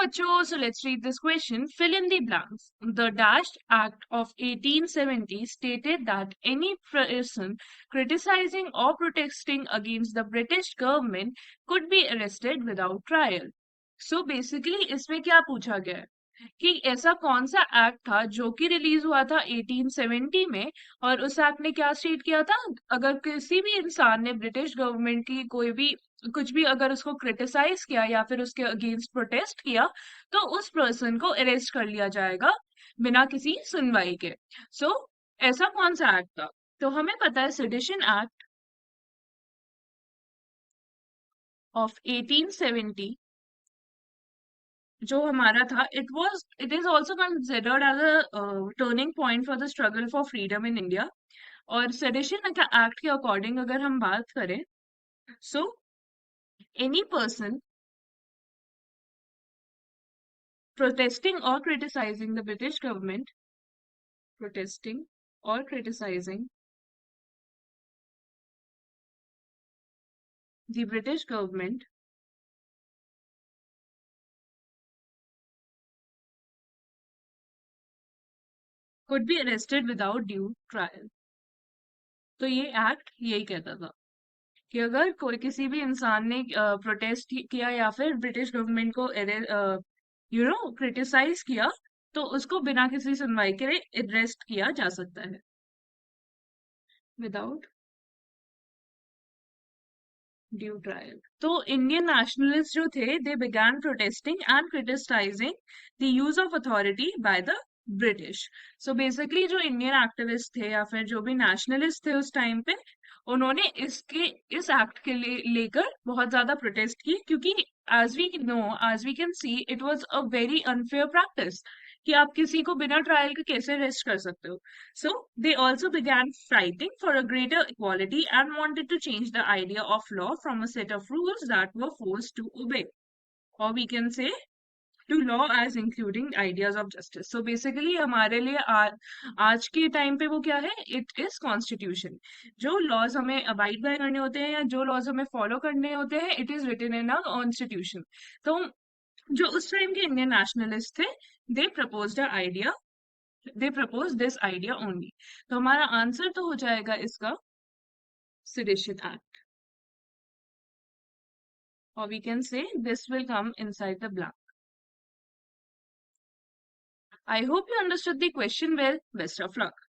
बच्चों, so let's read this question. Fill in the blanks. The Dashed Act of 1870 stated that any person criticizing or protesting against the British government could be arrested without trial. So basically इसमें क्या पूछा गया है कि ऐसा कौन सा act था जो कि रिलीज हुआ था 1870 में, और उस एक्ट ने क्या स्टेट किया था, अगर किसी भी इंसान ने ब्रिटिश गवर्नमेंट की कोई भी कुछ भी अगर उसको क्रिटिसाइज किया या फिर उसके अगेंस्ट प्रोटेस्ट किया, तो उस पर्सन को अरेस्ट कर लिया जाएगा बिना किसी सुनवाई के। सो ऐसा कौन सा एक्ट था? तो हमें पता है सेडिशन एक्ट ऑफ 1870 जो हमारा था, it is also considered as a turning point for the struggle for freedom in India. और सेडिशन एक्ट के अकॉर्डिंग अगर हम बात करें, so any person protesting or criticizing the British government, protesting or criticizing the British government could be arrested without due trial। तो ये act यही कहता था कि अगर कोई किसी भी इंसान ने प्रोटेस्ट किया या फिर ब्रिटिश गवर्नमेंट को क्रिटिसाइज किया, तो उसको बिना किसी सुनवाई के अरेस्ट किया जा सकता है विदाउट ड्यू ट्रायल। तो इंडियन नेशनलिस्ट जो थे, they began protesting and criticising the use of authority by the British. So basically जो इंडियन एक्टिविस्ट थे या फिर जो भी नेशनलिस्ट थे उस टाइम पे, उन्होंने इस एक्ट के लेकर बहुत ज्यादा प्रोटेस्ट की, क्योंकि as we can see it was a very unfair practice कि आप किसी को बिना ट्रायल के कैसे अरेस्ट कर सकते हो। So they also began fighting for a greater equality and wanted to change the idea of law from a set of rules that were forced to obey, or we can say to law as including ideas of justice। So basically हमारे लिए आज के time पे वो क्या है, it is constitution. जो laws हमें अबाइड बाय करने होते हैं या जो लॉज हमें फॉलो करने होते हैं, it is written in a constitution. तो जो उस टाइम के इंडियन नेशनलिस्ट थे, they proposed a idea, they propose this idea only. तो हमारा आंसर तो हो जाएगा इसका सेडिशन एक्ट, और we can say this will come inside the blank. I hope you understood the question well. Best of luck.